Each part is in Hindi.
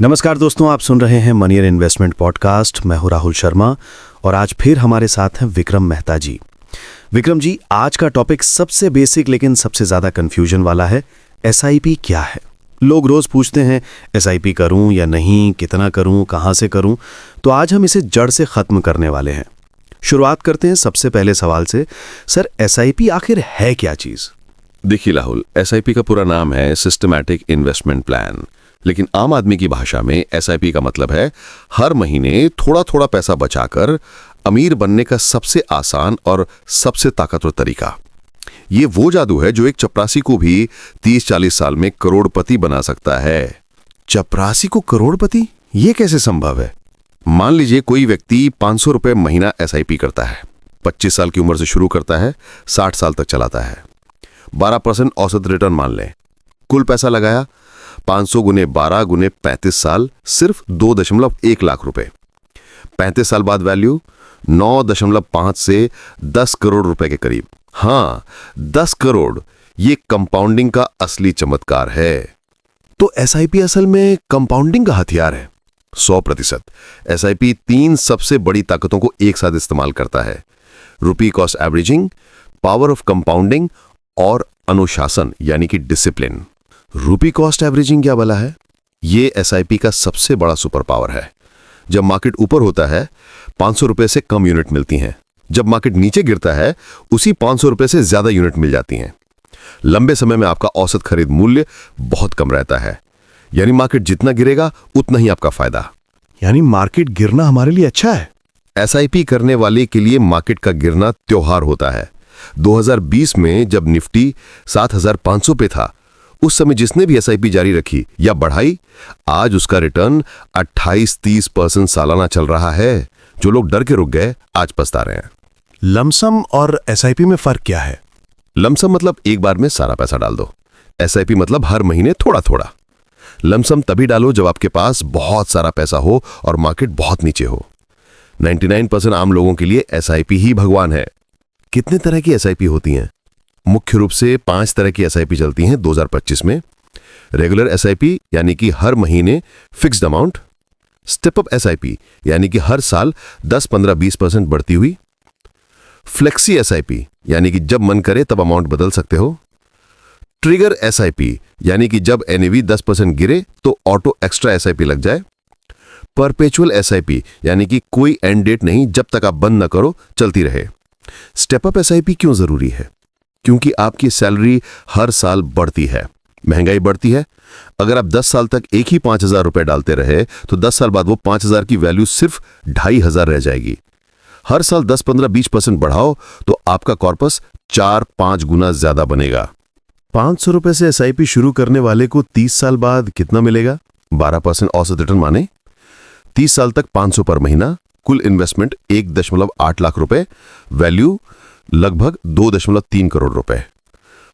नमस्कार दोस्तों, आप सुन रहे हैं मनी इन्वेस्टमेंट पॉडकास्ट। मैं हूं राहुल शर्मा और आज फिर हमारे साथ हैं विक्रम मेहता जी। विक्रम जी, आज का टॉपिक सबसे बेसिक लेकिन सबसे ज्यादा कंफ्यूजन वाला है। एसआईपी क्या है? लोग रोज पूछते हैं एसआईपी करूं या नहीं, कितना करूं, कहां से करूं। तो आज हम इसे जड़ से खत्म करने वाले हैं। शुरुआत करते हैं सबसे पहले सवाल से। सर, एसआईपी आखिर है क्या चीज? देखिए राहुल, एसआईपी का पूरा नाम है सिस्टमैटिक इन्वेस्टमेंट प्लान, लेकिन आम आदमी की भाषा में एसआईपी का मतलब है हर महीने थोड़ा थोड़ा पैसा बचाकर अमीर बनने का सबसे आसान और सबसे ताकतवर तरीका। ये वो जादू है जो एक चपरासी को भी 30-40 साल में करोड़पति बना सकता है। चपरासी को करोड़पति? ये कैसे संभव है? मान लीजिए कोई व्यक्ति 500 रुपए महीना एसआईपी करता है, 25 साल की उम्र से शुरू करता है, 60 साल तक चलाता है। 12% औसत रिटर्न मान लें। कुल पैसा लगाया 500 गुने 12 गुने 35 साल, सिर्फ 2.1 लाख रुपए। 35 साल बाद वैल्यू 9.5 से 10 करोड़ रुपए के करीब। हाँ, 10 करोड़। ये कंपाउंडिंग का असली चमत्कार है। तो एसआईपी असल में कंपाउंडिंग का हथियार है? 100%। एसआईपी 3 सबसे बड़ी ताकतों को एक साथ इस्तेमाल करता है: रुपी cost averaging, power of compounding और अनुशासन यानी कि डिसिप्लिन। रुपी कॉस्ट एवरेजिंग क्या भला है? ये एसआईपी का सबसे बड़ा सुपर पावर है। जब मार्केट ऊपर होता है 500 रुपए से कम यूनिट मिलती हैं। जब मार्केट नीचे गिरता है उसी 500 रुपए से ज्यादा यूनिट मिल जाती हैं। लंबे समय में आपका औसत खरीद मूल्य बहुत कम रहता है, यानी मार्केट जितना गिरेगा उतना ही आपका फायदा। यानी मार्केट गिरना हमारे लिए अच्छा है? एसआईपी करने वाले के लिए मार्केट का गिरना त्योहार होता है। 2020 में जब निफ्टी 7,500 पे था, उस समय जिसने भी एसआईपी जारी रखी या बढ़ाई, आज उसका रिटर्न 28-30% सालाना चल रहा है। जो लोग डर के रुक गए आज पछता रहे हैं। लमसम और एसआईपी में फर्क क्या है? लमसम मतलब एक बार में सारा पैसा डाल दो। एसआईपी मतलब हर महीने थोड़ा थोड़ा। लमसम तभी डालो जब आपके पास बहुत सारा पैसा हो और मार्केट बहुत नीचे हो। 99% आम लोगों के लिए एसआईपी ही भगवान है। कितने तरह की एसआईपी होती हैं? मुख्य रूप से 5 तरह की एसआईपी चलती हैं 2025 में। रेगुलर एसआईपी यानी कि हर महीने fixed amount. Step up SIP यानी कि हर साल 10-15-20% बढ़ती हुई। फ्लेक्सी एसआईपी यानी कि जब मन करे तब अमाउंट बदल सकते हो। ट्रिगर एसआईपी यानी कि जब एनएवी 10% गिरे तो ऑटो एक्स्ट्रा एसआईपी लग जाए। परपेचुअल एसआईपी यानी कि कोई एंड डेट नहीं, जब तक आप बंद न करो चलती रहे। स्टेप अप एसआईपी क्यों जरूरी है? क्योंकि आपकी सैलरी हर साल बढ़ती है, महंगाई बढ़ती है। अगर आप 10 साल तक एक ही 5,000 रुपए डालते रहे तो 10 साल बाद वो 5,000 की वैल्यू सिर्फ 2,500 रह जाएगी। हर साल 10-15-20% बढ़ाओ तो आपका कॉर्पस 4-5 गुना ज्यादा बनेगा। 500 रुपए से एसआईपी शुरू करने वाले को 30 साल बाद कितना मिलेगा? 12% औसत रिटर्न माने। 30 साल तक 500 पर महीना, कुल इन्वेस्टमेंट 1.8 लाख रुपए, वैल्यू लगभग 2.3 करोड़ रुपए।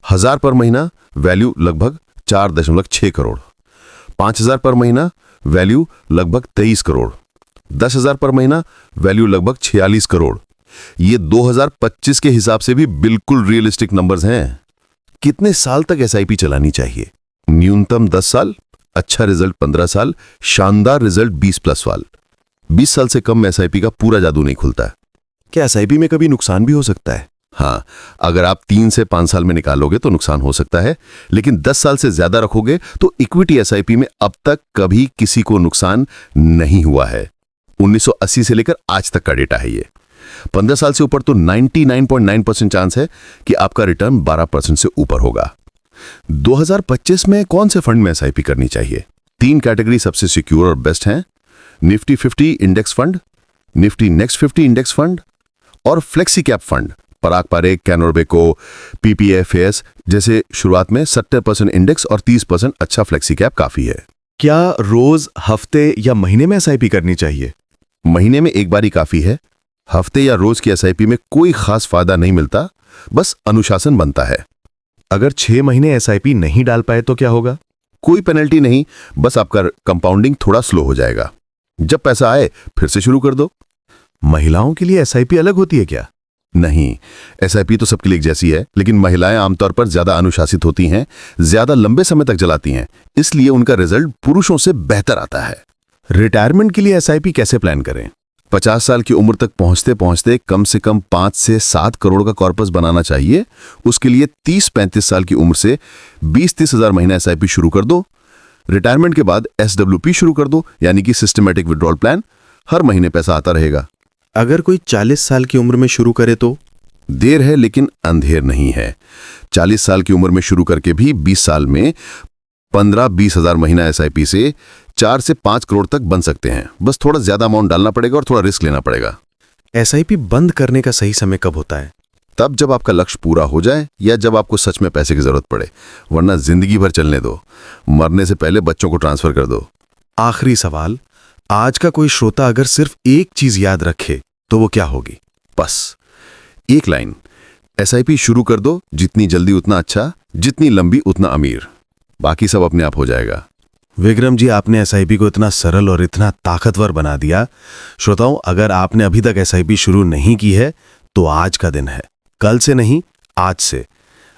1000 पर महीना, वैल्यू लगभग 4.6 करोड़। 5,000 पर महीना, वैल्यू लगभग 23 करोड़। 10,000 पर महीना, वैल्यू लगभग 46 करोड़। ये 2025 के हिसाब से भी बिल्कुल रियलिस्टिक नंबर्स हैं। कितने साल तक एसआईपी चलानी चाहिए? न्यूनतम 10 साल, अच्छा रिजल्ट 15 साल, शानदार रिजल्ट 20+ साल। 20 साल से कम एसआईपी का पूरा जादू नहीं खुलता। क्या एसआईपी में कभी नुकसान भी हो सकता है? हाँ, अगर आप 3 से 5 साल में निकालोगे तो नुकसान हो सकता है, लेकिन 10 साल से ज्यादा रखोगे तो इक्विटी एसआईपी में अब तक कभी किसी को नुकसान नहीं हुआ है। 1980 से लेकर आज तक का डेटा है ये। 15 साल से ऊपर तो 99.9% चांस है कि आपका रिटर्न 12% से ऊपर होगा। 2025 में कौन से फंड में एसआईपी करनी चाहिए? 3 कैटेगरी सबसे सिक्योर और बेस्ट हैं: Nifty 50 index fund, Nifty next 50 index fund और फ्लेक्सी कैप फंड। पराग पारेख, कैनोरबेको, पीपीएफएस जैसे शुरुआत में 70% इंडेक्स और 30% अच्छा फ्लेक्सी कैप काफी है। क्या रोज, हफ्ते या महीने में एसआईपी करनी चाहिए? महीने में एक बार ही काफी है। हफ्ते या रोज की एसआईपी में कोई खास फायदा नहीं मिलता, बस अनुशासन बनता है। अगर 6 महीने एसआईपी नहीं डाल पाए तो क्या होगा? कोई पेनल्टी नहीं, बस आपका कंपाउंडिंग थोड़ा स्लो हो जाएगा। जब पैसा आए फिर से शुरू कर दो। महिलाओं के लिए एसआईपी अलग होती है क्या? नहीं, एसआईपी तो सबके लिए एक जैसी है, लेकिन महिलाएं आमतौर पर ज्यादा अनुशासित होती हैं, ज्यादा लंबे समय तक चलाती हैं, इसलिए उनका रिजल्ट पुरुषों से बेहतर आता है। रिटायरमेंट के लिए एसआईपी कैसे प्लान करें? 50 साल की उम्र तक पहुंचते पहुंचते कम से कम 5 से 7 करोड़ का कॉर्पस बनाना चाहिए। उसके लिए 30-35 साल की उम्र से 20-30 हजार महीना एसआईपी शुरू कर दो। रिटायरमेंट के बाद एसडब्ल्यूपी शुरू कर दो, यानी कि सिस्टमैटिक विड्रॉल प्लान। हर महीने पैसा आता रहेगा। अगर कोई 40 साल की उम्र में शुरू करे तो? देर है लेकिन अंधेर नहीं है। 40 साल की उम्र में शुरू करके भी 20 साल में 15-20 हजार महीना एसआईपी से 4 से 5 करोड़ तक बन सकते हैं। बस थोड़ा ज्यादा अमाउंट डालना पड़ेगा और थोड़ा रिस्क लेना पड़ेगा। एसआईपी बंद करने का सही समय कब होता है? तब जब आपका लक्ष्य पूरा हो जाए या जब आपको सच में पैसे की जरूरत पड़े, वरना जिंदगी भर चलने दो। मरने से पहले बच्चों को ट्रांसफर कर दो। आखिरी सवाल, आज का कोई श्रोता अगर सिर्फ एक चीज याद रखे तो वो क्या होगी? बस एक लाइन, एसआईपी शुरू कर दो। जितनी जल्दी उतना अच्छा, जितनी लंबी उतना अमीर। बाकी सब अपने आप हो जाएगा। विक्रम जी, आपने एसआईपी को इतना सरल और इतना ताकतवर बना दिया। श्रोताओं, अगर आपने अभी तक एसआईपी शुरू नहीं की है तो आज का दिन है, कल से नहीं, आज से।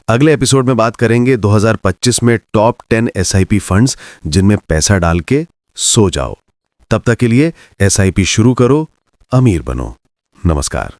अगले एपिसोड में बात करेंगे 2025 में टॉप 10 एसआईपी फंड्स जिनमें पैसा डाल के सो जाओ। तब तक के लिए एसआईपी शुरू करो, अमीर बनो। नमस्कार।